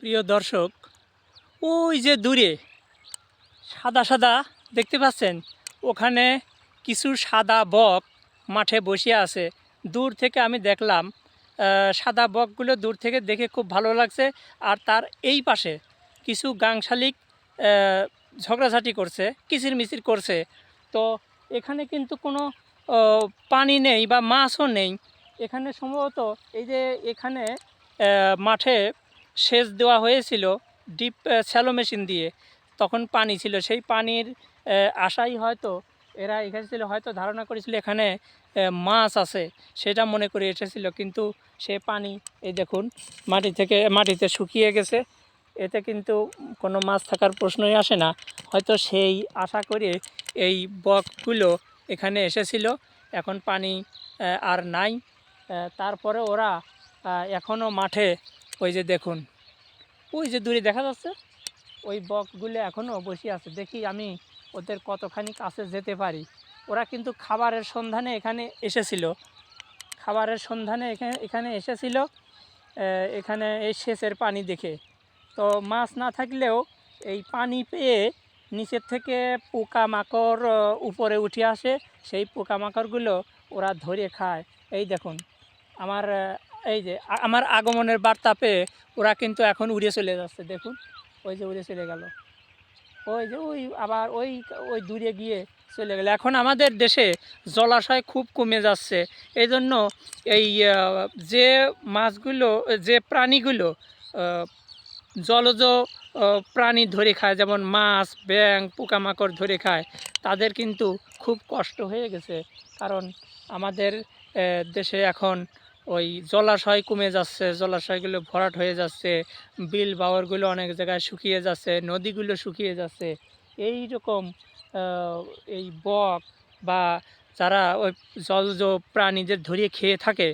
প্রিয় দর্শক, ওই যে দূরে সাদা সাদা দেখতে পাচ্ছেন, ওখানে কিছু সাদা বক মাঠে বসে আছে। দূর থেকে আমি দেখলাম, সাদা বকগুলো দূর থেকে দেখে খুব ভালো লাগছে। আর তার এই পাশে কিছু গাংশালিক ঝগড়াঝাটি করছে, কিচিরমিচির করছে। তো এখানে কিন্তু কোনো পানি নেই বা মাছও নেই। এখানে সম্ভবত এই যে এখানে মাঠে সেচ দেওয়া হয়েছিল ডিপ শ্যালো মেশিন দিয়ে, তখন পানি ছিল। সেই পানির আশাই হয়তো এরা এসেছিল, হয়তো ধারণা করেছিল এখানে মাছ আছে, সেটা মনে করে এসেছিল। কিন্তু সে পানি এই দেখুন মাটিতে শুকিয়ে গেছে। এতে কিন্তু কোনো মাছ থাকার প্রশ্নই আসে না। হয়তো সেই আশা করে এই বকগুলো এখানে এসেছিল। এখন পানি আর নাই। তারপরে ওরা এখনও মাঠে, ওই যে দেখুন, ওই যে দূরে দেখা যাচ্ছে, ওই বকগুলো এখনও বসে আছে। দেখি আমি ওদের কতখানি কাছে যেতে পারি। ওরা কিন্তু খাবারের সন্ধানে এখানে এসেছিল, এখানে এসেছিল এখানে এই সেচের পানি দেখে। তো মাছ না থাকলেও এই পানি পেয়ে নিচের থেকে পোকামাকড় উপরে উঠে আসে। সেই পোকামাকড়গুলো ওরা ধরে খায়। এই দেখুন, আমার এই যে আমার আগমনের বার্তা পেয়ে ওরা কিন্তু এখন উড়ে চলে যাচ্ছে। দেখুন, ওই যে উড়ে চলে গেল, ওই যে ওই আবার ওই ওই দূরে গিয়ে চলে গেল। এখন আমাদের দেশে জলাশয় খুব কমে যাচ্ছে। এই জন্য এই যে মাছগুলো, যে প্রাণীগুলো জলজ প্রাণী ধরে খায়, যেমন মাছ, ব্যাঙ, পোকামাকড় ধরে খায়, তাদের কিন্তু খুব কষ্ট হয়ে গেছে। কারণ আমাদের দেশে এখন ওই জলাশয় কমে যাচ্ছে, জলাশয়গুলো ভরাট হয়ে যাচ্ছে, বিল বাওরগুলো অনেক জায়গায় শুকিয়ে যাচ্ছে, নদীগুলো শুকিয়ে যাচ্ছে। এই রকম এই বক বা যারা ওই জলজ প্রাণীদের ধরিয়ে খেয়ে থাকে,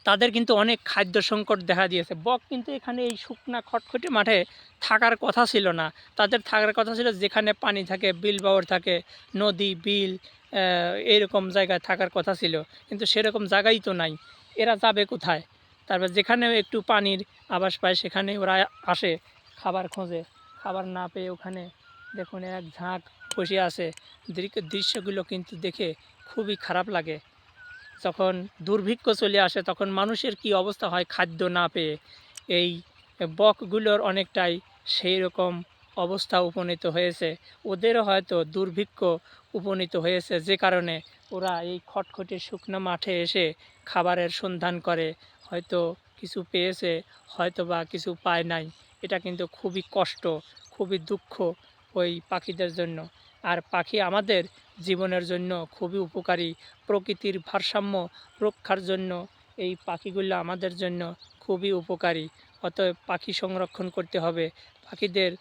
তাদের কিন্তু অনেক খাদ্য সংকট দেখা দিয়েছে। বক কিন্তু এখানে এই শুকনা খটখটে মাঠে থাকার কথা ছিল না। তাদের থাকার কথা ছিল যেখানে পানি থাকে, বিল বাওর থাকে, নদী, বিল, এইরকম জায়গায় থাকার কথা ছিল। কিন্তু সেরকম জায়গাই তো নাই। এরা যাবে কোথায়? তারপর যেখানে একটু পানির আভাস পায় সেখানে ওরা আসে খাবার খোঁজে। খাবার না পেয়ে ওখানে দেখুন এক ঝাঁক বসে আছে। দৃশ্যগুলো কিন্তু দেখে খুবই খারাপ লাগে। যখন দুর্ভিক্ষ চলে আসে তখন মানুষের কি অবস্থা হয় খাদ্য না পেয়ে, এই বকগুলোর অনেকটাই সেই রকম অবস্থা উপনীত হয়েছে। ওদেরও হয়তো দুর্ভিক্ষ উপনীত হয়েছে, যে কারণে ওরা এই খটখটে শুকনো মাঠে এসে খাবারের সন্ধান করে। হয়তো কিছু পেয়েছে, হয়তো বা কিছু পায় নাই। এটা কিন্তু খুবই কষ্ট, খুবই দুঃখ ওই পাখিদের জন্য। আর পাখি আমাদের জীবনের জন্য খুবই উপকারী। প্রকৃতির ভারসাম্য রক্ষার জন্য এই পাখিগুলো আমাদের জন্য খুবই উপকারী। অতএব পাখি সংরক্ষণ করতে হবে, পাখিদের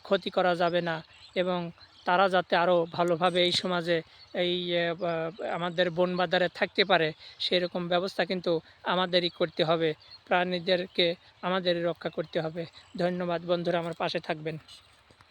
ক্ষতি করা যাবে না, এবং তারা যাতে আরও ভালোভাবে এই সমাজে এই আমাদের বনবাজারে থাকতে পারে, সেরকম ব্যবস্থা কিন্তু আমাদেরই করতে হবে। প্রাণীদেরকে আমাদেরই রক্ষা করতে হবে। ধন্যবাদ বন্ধুরা, আমার পাশে থাকবেন।